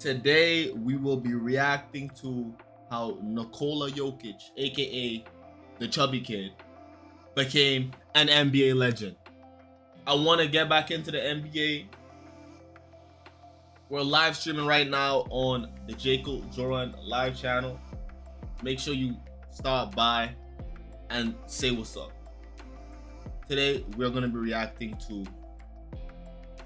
Today we will be reacting to how Nikola Jokic, aka the Chubby Kid, became an NBA legend. I want to get back into the NBA. We're live streaming right now on the Jacob Joran live channel. Make sure you stop by and say what's up. Today we're going to be reacting to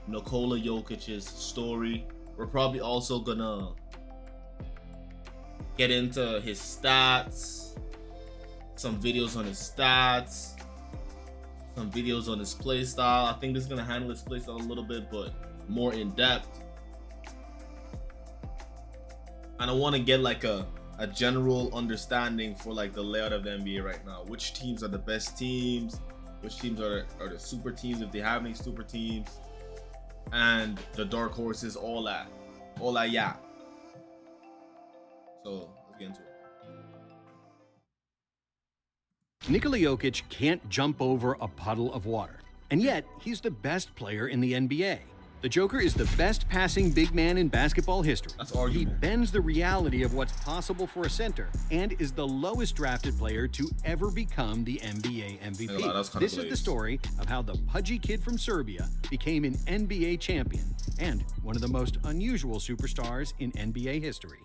Nikola Jokic's story. We're probably also gonna get into his stats, some videos on his stats, some videos on his play style. I think this is gonna handle his play style a little bit, but more in depth. And I want to get like a general understanding for like the layout of the NBA right now. Which teams are the best teams? Which teams are the super teams if they have any super teams? And the dark horses, all that, yeah. So let's get into it. Nikola Jokic can't jump over a puddle of water, and yet he's the best player in the NBA. The Joker is the best passing big man in basketball history. He bends the reality of what's possible for a center and is the lowest drafted player to ever become the NBA MVP. This is the story of how the pudgy kid from Serbia became an NBA champion and one of the most unusual superstars in NBA history.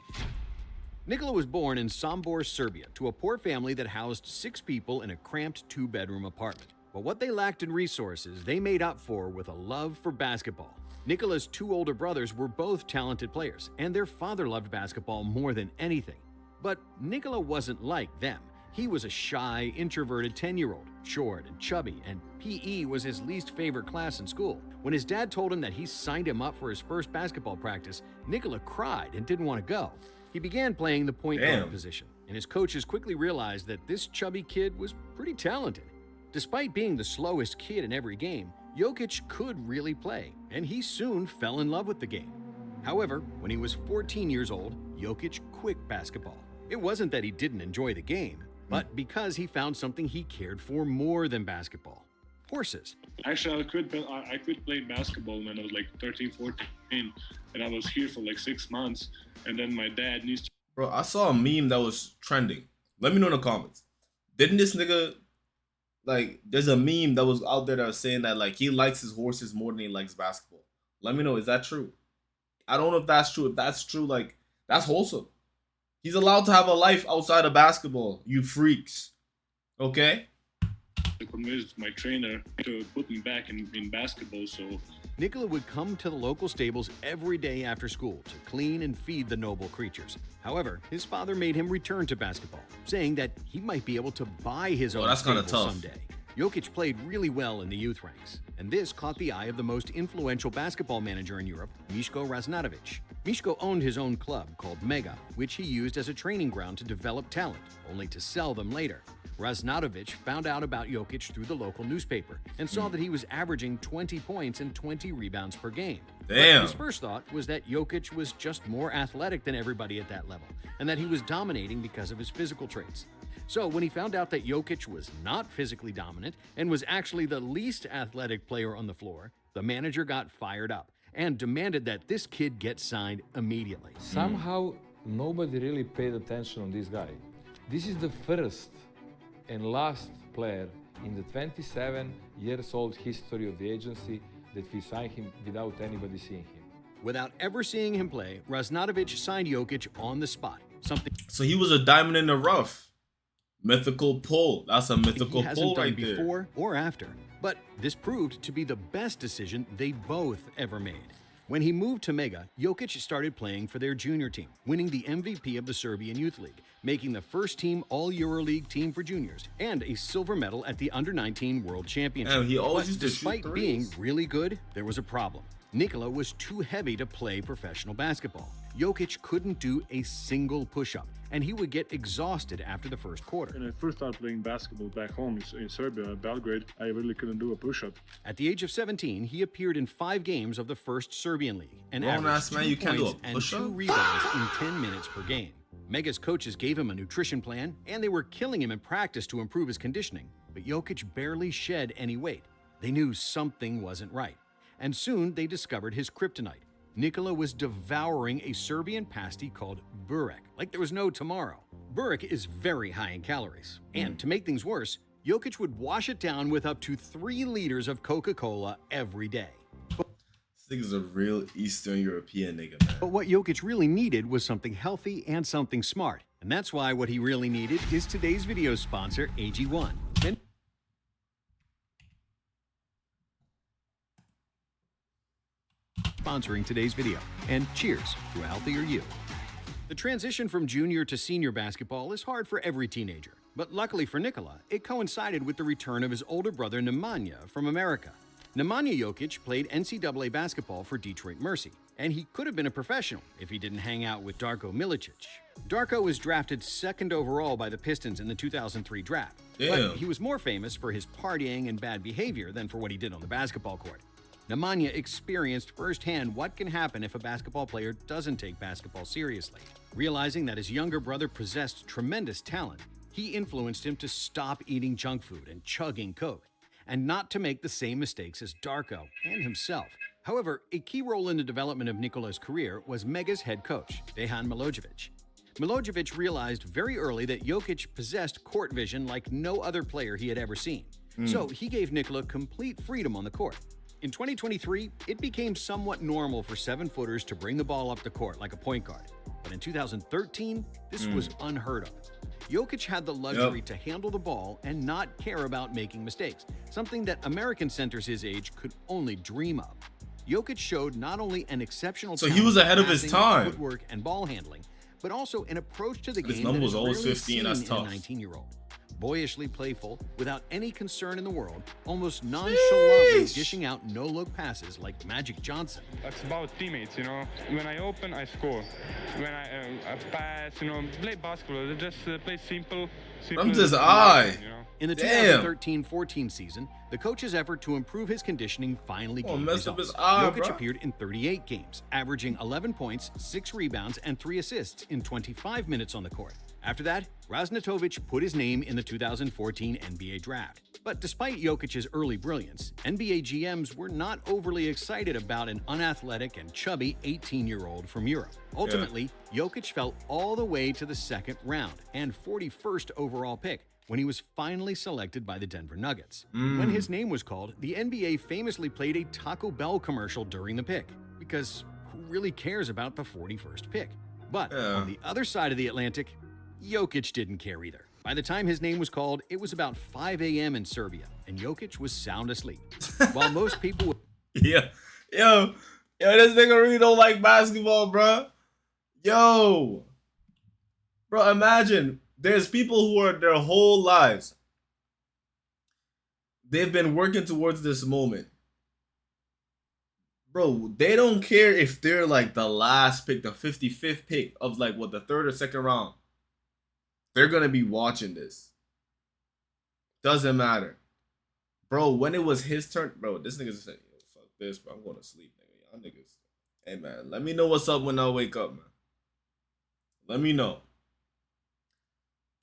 Nikola was born in Sombor, Serbia, to a poor family that housed 6 people in a cramped 2-bedroom apartment. But what they lacked in resources, they made up for with a love for basketball. Nikola's 2 older brothers were both talented players, and their father loved basketball more than anything. But Nikola wasn't like them. He was a shy, introverted 10-year-old, short and chubby, and PE was his least favorite class in school. When his dad told him that he signed him up for his first basketball practice, Nikola cried and didn't want to go. He began playing the point guard position, and his coaches quickly realized that this chubby kid was pretty talented. Despite being the slowest kid in every game, Jokic could really play, and he soon fell in love with the game. However, when he was 14 years old, Jokic quit basketball. It wasn't that he didn't enjoy the game, but because he found something he cared for more than basketball: horses. Actually, I quit playing basketball when I was like 13, 14, and I was here for like 6 months, and then my dad needs to... Bro, I saw a meme that was trending. Let me know in the comments. Didn't this nigga... Like, there's a meme that was out there that was saying that, like, he likes his horses more than he likes basketball. Let me know, is that true? I don't know if that's true. If that's true, like, that's wholesome. He's allowed to have a life outside of basketball, you freaks. Okay? I convinced my trainer to put me back in basketball, so... Nikola would come to the local stables every day after school to clean and feed the noble creatures. However, his father made him return to basketball, saying that he might be able to buy his own stable someday. Jokic played really well in the youth ranks, and this caught the eye of the most influential basketball manager in Europe, Miško Ražnatović. Miško owned his own club called Mega, which he used as a training ground to develop talent, only to sell them later. Ražnatović found out about Jokic through the local newspaper and saw that he was averaging 20 points and 20 rebounds per game. Damn. But his first thought was that Jokic was just more athletic than everybody at that level, and that he was dominating because of his physical traits. So when he found out that Jokic was not physically dominant and was actually the least athletic player on the floor, the manager got fired up and demanded that this kid get signed immediately. Somehow, nobody really paid attention on this guy. This is the first and last player in the 27 years old history of the agency that we signed him without anybody seeing him. Without ever seeing him play, Ražnatović signed Jokic on the spot. So he was a diamond in the rough. Mythical pull. That's a mythical pull right there. Before or after. But this proved to be the best decision they both ever made. When he moved to Mega, Jokic started playing for their junior team, winning the MVP of the Serbian Youth League, making the first team All-EuroLeague team for juniors, and a silver medal at the Under-19 World Championship. He always used to shoot despite threes. being really good, there was a problem. Nikola was too heavy to play professional basketball. Jokic couldn't do a single push-up, and he would get exhausted after the first quarter. When I first started playing basketball back home in Serbia, Belgrade, I really couldn't do a push-up. At the age of 17, he appeared in 5 games of the first Serbian league and averaged 2 points and 2 rebounds in 10 minutes per game. Mega's coaches gave him a nutrition plan, and they were killing him in practice to improve his conditioning, but Jokic barely shed any weight. They knew something wasn't right, and soon they discovered his kryptonite: Nikola was devouring a Serbian pasty called burek, like there was no tomorrow. Burek is very high in calories. And to make things worse, Jokic would wash it down with up to 3 liters of Coca-Cola every day. This nigga's a real Eastern European nigga, man. But what Jokic really needed was something healthy and something smart. And that's why what he really needed is today's video sponsor, AG1. Sponsoring today's video. And cheers to a healthier you. The transition from junior to senior basketball is hard for every teenager. But luckily for Nikola, it coincided with the return of his older brother Nemanja from America. Nemanja Jokic played NCAA basketball for Detroit Mercy, and he could have been a professional if he didn't hang out with Darko Milicic. Darko was drafted 2nd overall by the Pistons in the 2003 draft. Damn. But he was more famous for his partying and bad behavior than for what he did on the basketball court. Nemanja experienced firsthand what can happen if a basketball player doesn't take basketball seriously. Realizing that his younger brother possessed tremendous talent, he influenced him to stop eating junk food and chugging Coke, and not to make the same mistakes as Darko and himself. However, a key role in the development of Nikola's career was Mega's head coach, Dejan Milojevic. Milojevic realized very early that Jokic possessed court vision like no other player he had ever seen. So he gave Nikola complete freedom on the court. In 2023, it became somewhat normal for 7-footers to bring the ball up the court like a point guard. But in 2013, this was unheard of. Jokic had the luxury to handle the ball and not care about making mistakes, something that American centers his age could only dream of. Jokic showed not only an exceptional So he was ahead of his time. Footwork and ball handling, but also an approach to the His game number that was is always rarely 15, seen that's in a tough. 19-year-old. Boyishly playful, without any concern in the world, almost nonchalantly dishing out no-look passes like Magic Johnson. It's about teammates, you know. When I open, I score. When I pass, you know, play basketball. Just play simple. From his eye. You know? In the Damn. 2013-14 season, the coach's effort to improve his conditioning finally gave messed up results. his eye, Jokic bro. appeared in 38 games, averaging 11 points, 6 rebounds, and 3 assists in 25 minutes on the court. After that, Raznatovic put his name in the 2014 NBA draft. But despite Jokic's early brilliance, NBA GMs were not overly excited about an unathletic and chubby 18-year-old from Europe. Ultimately, Jokic fell all the way to the 2nd round and 41st overall pick when he was finally selected by the Denver Nuggets. When his name was called, the NBA famously played a Taco Bell commercial during the pick, because who really cares about the 41st pick? But on the other side of the Atlantic, Jokic didn't care either. By the time his name was called, it was about 5 a.m. in Serbia, and Jokic was sound asleep. While most people would... Yo, this nigga really don't like basketball, bro. Yo. Bro, imagine there's people who are their whole lives, they've been working towards this moment. Bro, they don't care if they're like the last pick, the 55th pick of like what, the 3rd or 2nd round. They're gonna be watching this. Doesn't matter. Bro, when it was his turn, bro, this nigga's saying, yo, fuck this, bro. I'm going to sleep, nigga. Y'all niggas. Hey man, let me know what's up when I wake up, man. Let me know.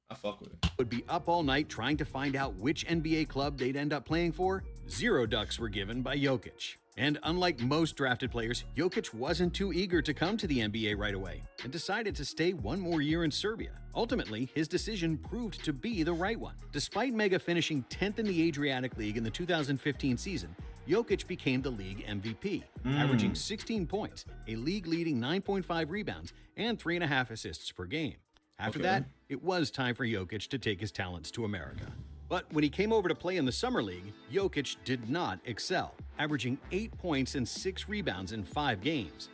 I fuck with it. would be up all night trying to find out which NBA club they'd end up playing for, 0 ducks were given by Jokic. And unlike most drafted players, Jokic wasn't too eager to come to the NBA right away and decided to stay 1 more year in Serbia. Ultimately, his decision proved to be the right one. Despite Mega finishing 10th in the Adriatic League in the 2015 season, Jokic became the league MVP, averaging 16 points, a league-leading 9.5 rebounds, and 3.5 assists per game. After that, it was time for Jokic to take his talents to America. But when he came over to play in the Summer League, Jokic did not excel, averaging 8 points and 6 rebounds in 5 games.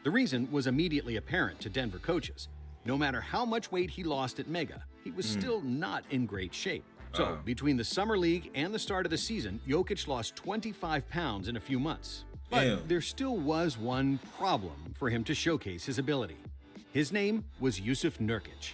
The reason was immediately apparent to Denver coaches. No matter how much weight he lost at Mega, he was still not in great shape. So, between the Summer League and the start of the season, Jokic lost 25 pounds in a few months. But there still was one problem for him to showcase his ability. His name was Jusuf Nurkic.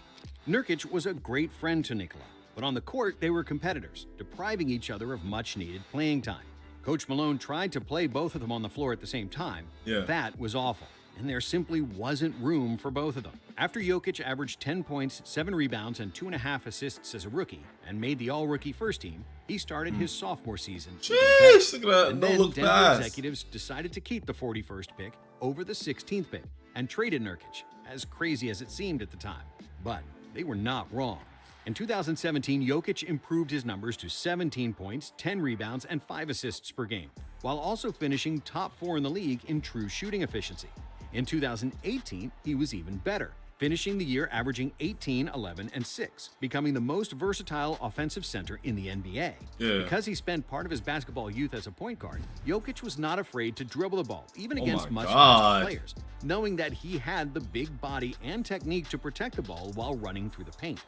Nurkic was a great friend to Nikola, but on the court they were competitors, depriving each other of much-needed playing time. Coach Malone tried to play both of them on the floor at the same time. That was awful, and there simply wasn't room for both of them. After Jokic averaged 10 points, 7 rebounds, and 2.5 assists as a rookie, and made the all-rookie first team, he started his sophomore season. Jeez, look at that. And No then look Denver pass. executives decided to keep the 41st pick over the 16th pick and traded Nurkic, as crazy as it seemed at the time. But they were not wrong. In 2017, Jokic improved his numbers to 17 points, 10 rebounds, and 5 assists per game, while also finishing top 4 in the league in true shooting efficiency. In 2018, he was even better, finishing the year averaging 18, 11, and 6, becoming the most versatile offensive center in the NBA. Because he spent part of his basketball youth as a point guard, Jokic was not afraid to dribble the ball, even against much faster players, knowing that he had the big body and technique to protect the ball while running through the paint.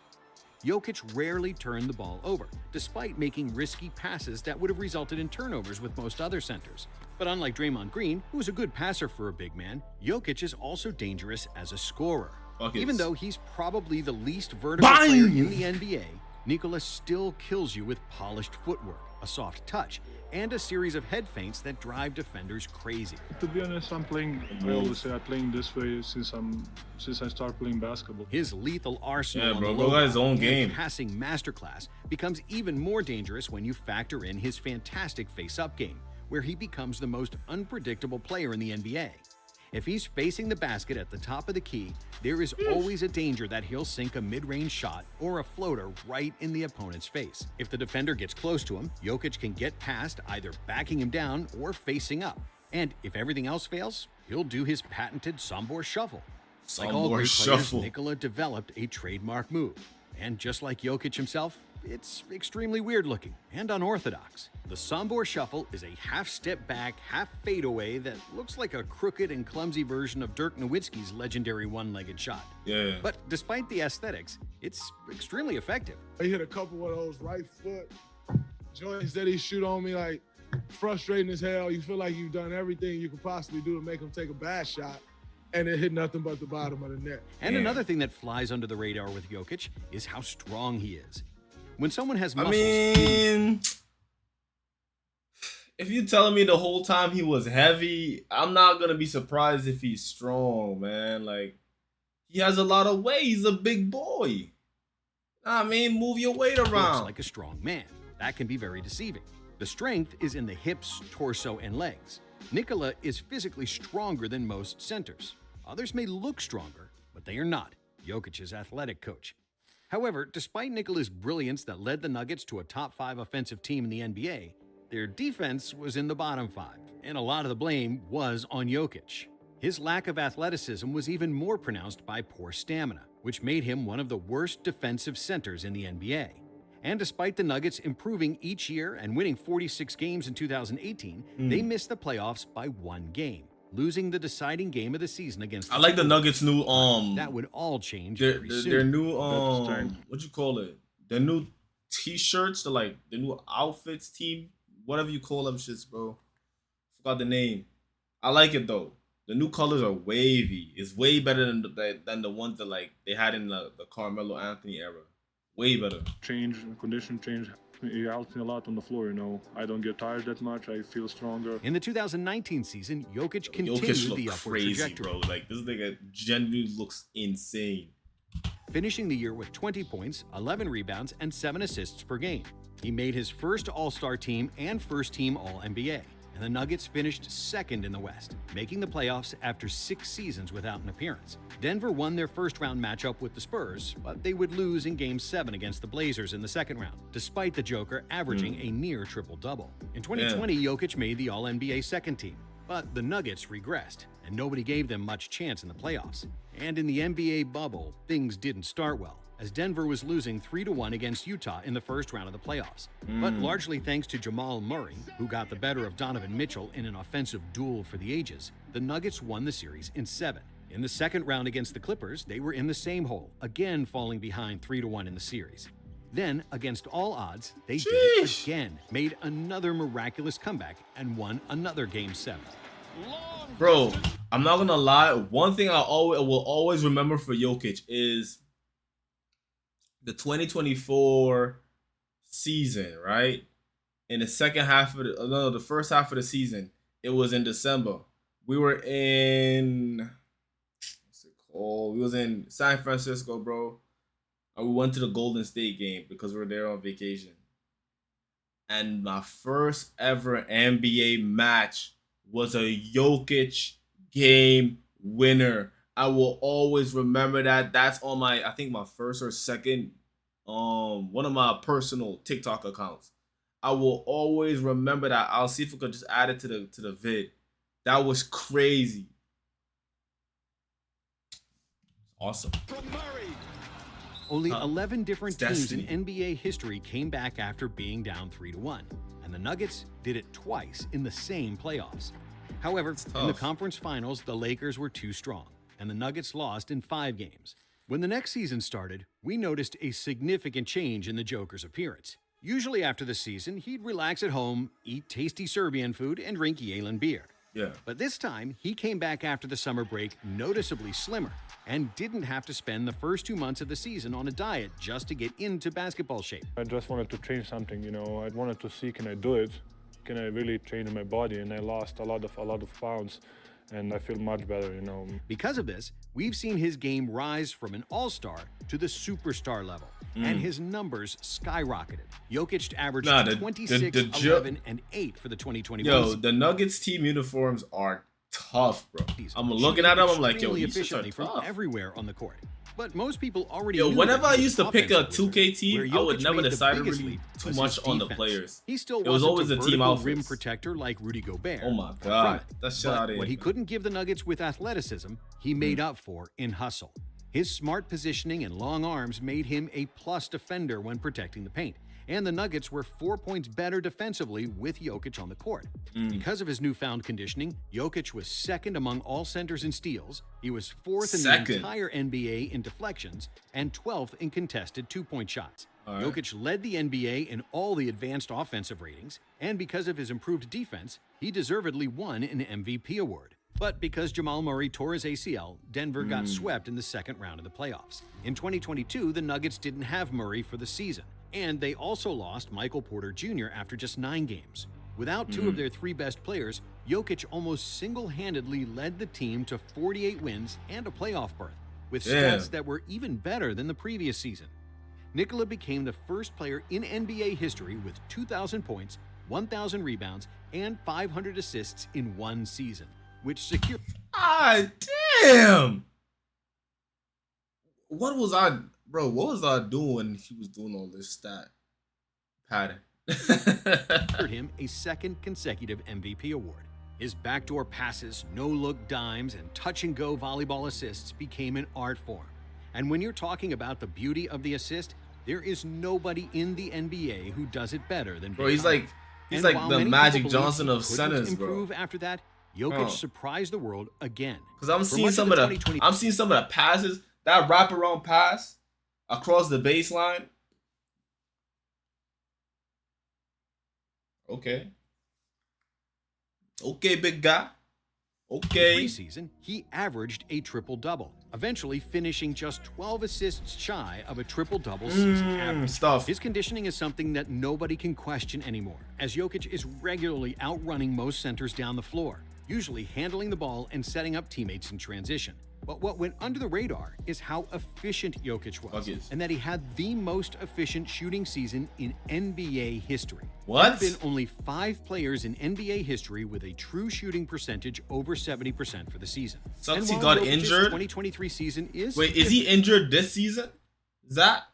Jokic rarely turned the ball over, despite making risky passes that would have resulted in turnovers with most other centers. But unlike Draymond Green, who is a good passer for a big man, Jokic is also dangerous as a scorer. Even though he's probably the least vertical player in the NBA, Nikola still kills you with polished footwork, a soft touch, and a series of head feints that drive defenders crazy. To be honest, I always say I'm playing this way since I started playing basketball. His lethal arsenal on the low his own game passing masterclass becomes even more dangerous when you factor in his fantastic face-up game, where he becomes the most unpredictable player in the NBA. If he's facing the basket at the top of the key, there is always a danger that he'll sink a mid-range shot or a floater right in the opponent's face. If the defender gets close to him, Jokic can get past either backing him down or facing up. And if everything else fails, he'll do his patented Sombor shuffle. Like all great players, Nikola developed a trademark move. And just like Jokic himself, it's extremely weird looking and unorthodox. The Sombor Shuffle is a half step back, half fadeaway that looks like a crooked and clumsy version of Dirk Nowitzki's legendary one-legged shot. But despite the aesthetics, it's extremely effective. He hit a couple of those right foot joints that he shoot on me, like frustrating as hell. You feel like you've done everything you could possibly do to make him take a bad shot, and it hit nothing but the bottom of the net. And another thing that flies under the radar with Jokic is how strong he is. When someone has muscles... if you're telling me the whole time he was heavy, I'm not going to be surprised if he's strong, man. Like, he has a lot of weight. He's a big boy. Move your weight around. Looks like a strong man. That can be very deceiving. The strength is in the hips, torso, and legs. Nikola is physically stronger than most centers. Others may look stronger, but they are not. Jokic's athletic coach. However, despite Nikola's brilliance that led the Nuggets to a top 5 offensive team in the NBA, their defense was in the bottom 5, and a lot of the blame was on Jokic. His lack of athleticism was even more pronounced by poor stamina, which made him one of the worst defensive centers in the NBA. And despite the Nuggets improving each year and winning 46 games in 2018, they missed the playoffs by 1 game, losing the deciding game of the season against. I like the Nuggets' new That would all change their new what you call it? Their new T-shirts, the new outfits team, whatever you call them shits, bro. Forgot the name. I like it though. The new colors are wavy. It's way better than the ones that they had in the Carmelo Anthony era. Way better. Condition change. It helps me a lot on the floor, I don't get tired that much. I feel stronger. In the 2019 season, Jokic continued the upward trajectory. Bro. This nigga genuinely looks insane. Finishing the year with 20 points, 11 rebounds, and 7 assists per game. He made his first All-Star team and first team All-NBA. And the Nuggets finished 2nd in the West, making the playoffs after 6 seasons without an appearance. Denver won their first-round matchup with the Spurs, but they would lose in Game 7 against the Blazers in the second round, despite the Joker averaging a near triple-double. In 2020, Jokic made the All-NBA second team, but the Nuggets regressed, and nobody gave them much chance in the playoffs. And in the NBA bubble, things didn't start well, as Denver was losing 3-1 against Utah in the first round of the playoffs. But largely thanks to Jamal Murray, who got the better of Donovan Mitchell in an offensive duel for the ages, the Nuggets won the series in 7. In the second round against the Clippers, they were in the same hole, again falling behind 3-1 in the series. Then, against all odds, they did it again, made another miraculous comeback, and won another Game 7. Bro, I'm not gonna lie, one thing I will always remember for Jokic is the 2024 season, right? In the second half of the first half of the season, it was in December. We were in, what's it called? We was in San Francisco, bro. And we went to the Golden State game because we were there on vacation. And my first ever NBA match was a Jokic game winner. I will always remember that. That's on my, I think my first or second, one of my personal TikTok accounts. I will always remember that. I'll see if we could just add it to the vid. That was crazy. Awesome. Only 11 different teams in destiny. NBA history came back after being down 3-1, and the Nuggets did it twice in the same playoffs. However, in the conference finals, the Lakers were too strong, and the Nuggets lost in 5 games. When the next season started, we noticed a significant change in the Joker's appearance. Usually after the season, he'd relax at home, eat tasty Serbian food, and drink Yalen beer. Yeah. But this time, he came back after the summer break noticeably slimmer and didn't have to spend the first 2 months of the season on a diet just to get into basketball shape. I just wanted to change something, you know. I wanted to see, can I do it? Can I really change my body? And I lost a lot of pounds, and I feel much better, you know. Because of this, we've seen his game rise from an all-star to the superstar level, and his numbers skyrocketed. Jokic averaged 26, 11, and 8 for the 2021 season. The Nuggets team uniforms are tough, bro. I'm looking at them, I'm like, yo, these shits are efficiently from tough. everywhere on the court. But most people already Yo, knew whenever that I he used to was pick a offensive 2K team, where I would Jokic never made the decide biggest really leap too was much his on the defense. players. He still It was wasn't always a the team vertical outfits. rim protector like Rudy Gobert. Oh my Far from god, it. that shit But out of here. what he couldn't give the Nuggets with athleticism, he made up for in hustle. His smart positioning and long arms made him a plus defender when protecting the paint. And the Nuggets were 4 points better defensively with Jokic on the court. Because of his newfound conditioning, Jokic was second among all centers in steals, he was fourth in the entire NBA in deflections, and 12th in contested two-point shots. Jokic led the NBA in all the advanced offensive ratings, and because of his improved defense, he deservedly won an MVP award. But because Jamal Murray tore his ACL, Denver got swept in the second round of the playoffs. In 2022, the Nuggets didn't have Murray for the season, and they also lost Michael Porter Jr. after just 9 games. Without 2 of their 3 best players, Jokic almost single-handedly led the team to 48 wins and a playoff berth, with stats that were even better than the previous season. Nikola became the first player in NBA history with 2,000 points, 1,000 rebounds, and 500 assists in one season, which secured... Ah, damn! What was I doing when he was doing all this stat pattern? him a second consecutive MVP award. His backdoor passes, no-look dimes, and touch-and-go volleyball assists became an art form. And when you're talking about the beauty of the assist, there is nobody in the NBA who does it better than Bro, he's like And the while many Magic people believe Johnson he of couldn't centers, bro. improve after that, Jokic surprised the world again. Because I'm For seeing much some of of the the 2020 I'm seeing some of the passes, that wraparound pass across the baseline. Okay, big guy. Okay. Preseason, he averaged a triple-double, eventually finishing just 12 assists shy of a triple-double season average. Stuff. His conditioning is something that nobody can question anymore, as Jokic is regularly outrunning most centers down the floor, usually handling the ball and setting up teammates in transition. But what went under the radar is how efficient Jokic was, and that he had the most efficient shooting season in NBA history. What? There have been only 5 players in NBA history with a true shooting percentage over 70% for the season. Sucks And he while got Jokic's injured. 2023 season is... Wait, is he injured this season? Is that?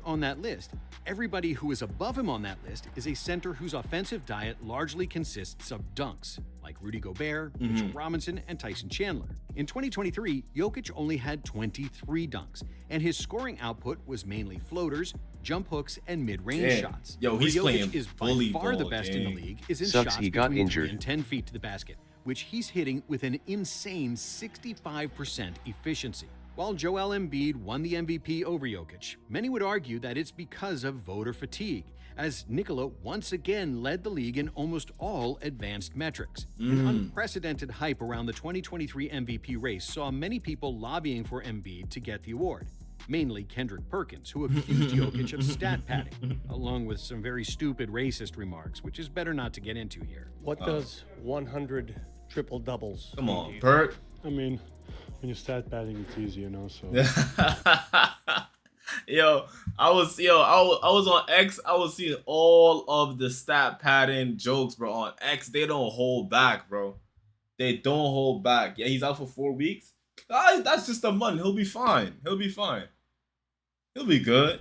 On that list, everybody who is above him on that list is a center whose offensive diet largely consists of dunks, like Rudy Gobert, Mitchell Robinson, and Tyson Chandler. In 2023, Jokic only had 23 dunks, and his scoring output was mainly floaters, jump hooks, and mid-range shots. Yo, he's Where Jokic playing is by bully far the ball, best gang. in the league is in Sucks shots he got between 3 injured. and 10 feet to the basket, which he's hitting with an insane 65% efficiency. While Joel Embiid won the MVP over Jokic, many would argue that it's because of voter fatigue, as Nikola once again led the league in almost all advanced metrics. An unprecedented hype around the 2023 MVP race saw many people lobbying for Embiid to get the award, mainly Kendrick Perkins, who accused Jokic of stat padding, along with some very stupid racist remarks, which is better not to get into here. What does 100 triple doubles? Come on, Perk. I mean, when you start padding, it's easy, you know, so. I was on X. I was seeing all of the stat pattern jokes, bro. On X, they don't hold back, bro. They don't hold back. Yeah, he's out for 4 weeks. Ah, that's just a month. He'll be fine. He'll be fine. He'll be good.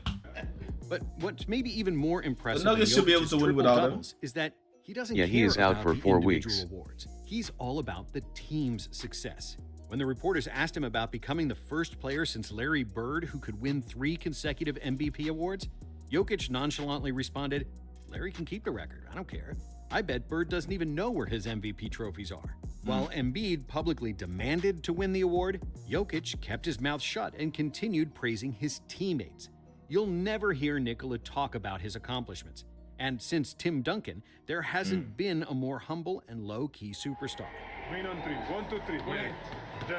But what's maybe even more impressive The Nuggets should be able to win without him. Is that he doesn't Yeah, care he is out about for the 4 individual weeks. awards. He's all about the team's success. When the reporters asked him about becoming the first player since Larry Bird who could win 3 consecutive MVP awards, Jokic nonchalantly responded, "Larry can keep the record. I don't care. I bet Bird doesn't even know where his MVP trophies are." While Embiid publicly demanded to win the award, Jokic kept his mouth shut and continued praising his teammates. You'll never hear Nikola talk about his accomplishments. And since Tim Duncan, there hasn't been a more humble and low-key superstar. Win on 3. 1, 2, 3. Win.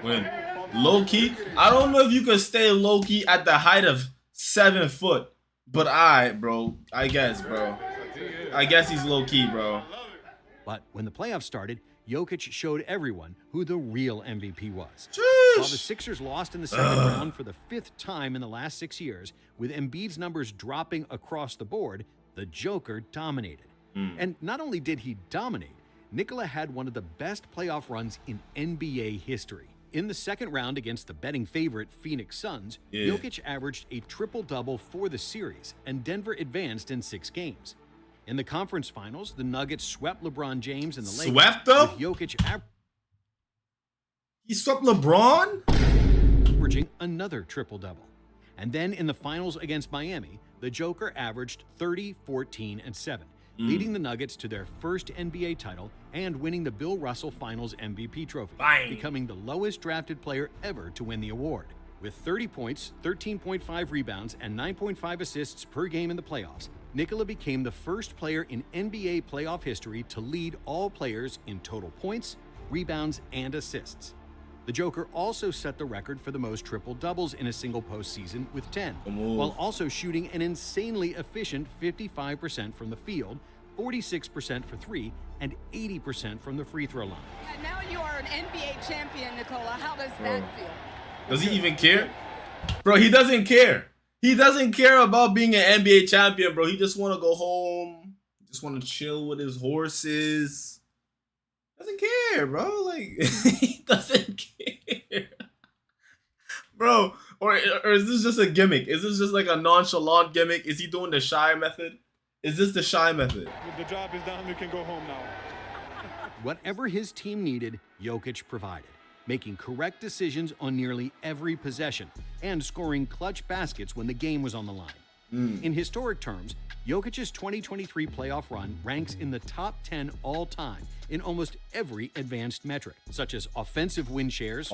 When low-key, I don't know if you could stay low-key at the height of 7 foot. But bro. I guess, bro. I guess he's low-key, bro. But when the playoffs started, Jokic showed everyone who the real MVP was. Sheesh. While the Sixers lost in the second round for the 5th time in the last 6 years, with Embiid's numbers dropping across the board, the Joker dominated. And not only did he dominate, Nikola had one of the best playoff runs in NBA history. In the second round against the betting favorite Phoenix Suns, Jokic averaged a triple-double for the series, and Denver advanced in 6 games. In the conference finals, the Nuggets swept LeBron James and the Lakers. Swept them? With Jokic He swept LeBron? averaging another triple-double. And then in the finals against Miami, the Joker averaged 30, 14, and 7, leading the Nuggets to their first NBA title and winning the Bill Russell Finals MVP trophy, becoming the lowest drafted player ever to win the award. With 30 points, 13.5 rebounds, and 9.5 assists per game in the playoffs, Nikola became the first player in NBA playoff history to lead all players in total points, rebounds, and assists. The Joker also set the record for the most triple-doubles in a single postseason with 10, while also shooting an insanely efficient 55% from the field, 46% for 3, and 80% from the free throw line. Now you are an NBA champion, Nikola. How does that feel? Does he even care? Bro, he doesn't care. He doesn't care about being an NBA champion, bro. He just want to go home. He just want to chill with his horses. Doesn't care, bro. Like, he doesn't care. Bro, or is this just a gimmick? Is this just like a nonchalant gimmick? Is he doing the shy method? Is this the shy method? The job is done. We can go home now. Whatever his team needed, Jokic provided, making correct decisions on nearly every possession and scoring clutch baskets when the game was on the line. In historic terms, Jokic's 2023 playoff run ranks in the top 10 all-time in almost every advanced metric, such as offensive win shares,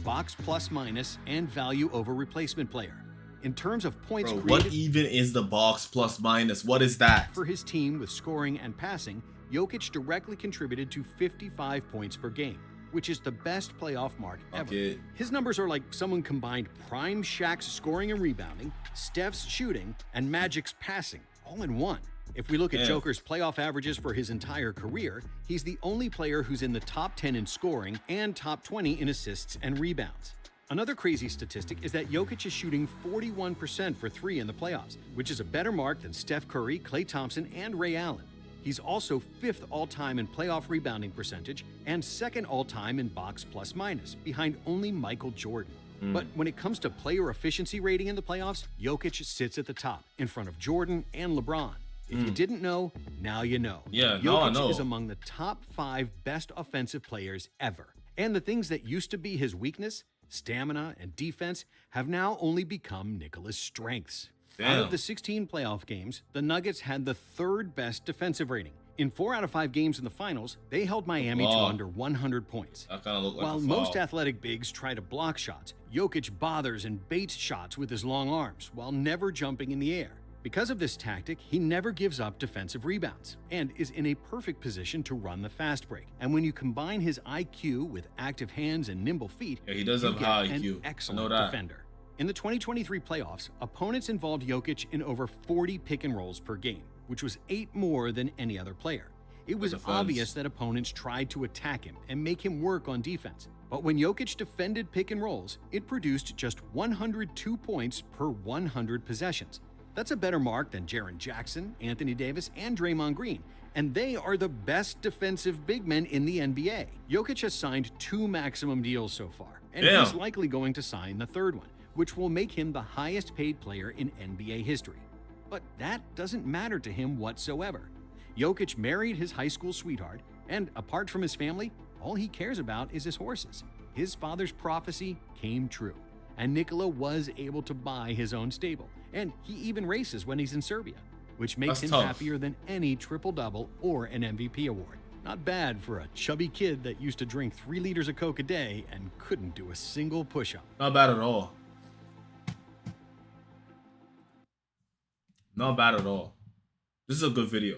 box plus minus, and value over replacement player. In terms of points created, what even is the box plus minus? What is that? For his team with scoring and passing, Jokic directly contributed to 55 points per game, which is the best playoff mark ever. His numbers are like someone combined prime Shaq's scoring and rebounding, Steph's shooting, and Magic's passing, all in one. If we look at Joker's playoff averages for his entire career, he's the only player who's in the top 10 in scoring and top 20 in assists and rebounds. Another crazy statistic is that Jokic is shooting 41% for 3 in the playoffs, which is a better mark than Steph Curry, Klay Thompson, and Ray Allen. He's also 5th all-time in playoff rebounding percentage and 2nd all-time in box plus minus, behind only Michael Jordan. But when it comes to player efficiency rating in the playoffs, Jokic sits at the top, in front of Jordan and LeBron. If you didn't know, now you know. Jokic is among the top 5 best offensive players ever. And the things that used to be his weakness, stamina and defense, have now only become Nikola's strengths. Out of the 16 playoff games, the Nuggets had the 3rd best defensive rating. In 4 out of 5 games in the finals, they held Miami to under 100 points. While most athletic bigs try to block shots, Jokic bothers and baits shots with his long arms while never jumping in the air. Because of this tactic, he never gives up defensive rebounds and is in a perfect position to run the fast break. And when you combine his IQ with active hands and nimble feet, he does have high IQ. An excellent defender. In the 2023 playoffs, opponents involved Jokic in over 40 pick and rolls per game, which was 8 more than any other player. It was obvious that opponents tried to attack him and make him work on defense. But when Jokic defended pick and rolls, it produced just 102 points per 100 possessions. That's a better mark than Jaren Jackson, Anthony Davis, and Draymond Green, and they are the best defensive big men in the NBA. Jokic has signed 2 maximum deals so far, and he's likely going to sign the 3rd one, which will make him the highest paid player in NBA history. But that doesn't matter to him whatsoever. Jokic married his high school sweetheart, and apart from his family, all he cares about is his horses. His father's prophecy came true, and Nikola was able to buy his own stable, and he even races when he's in Serbia, which makes him happier than any triple-double or an MVP award. Not bad for a chubby kid that used to drink 3 liters of Coke a day and couldn't do a single push-up. Not bad at all. Not bad at all. This is a good video.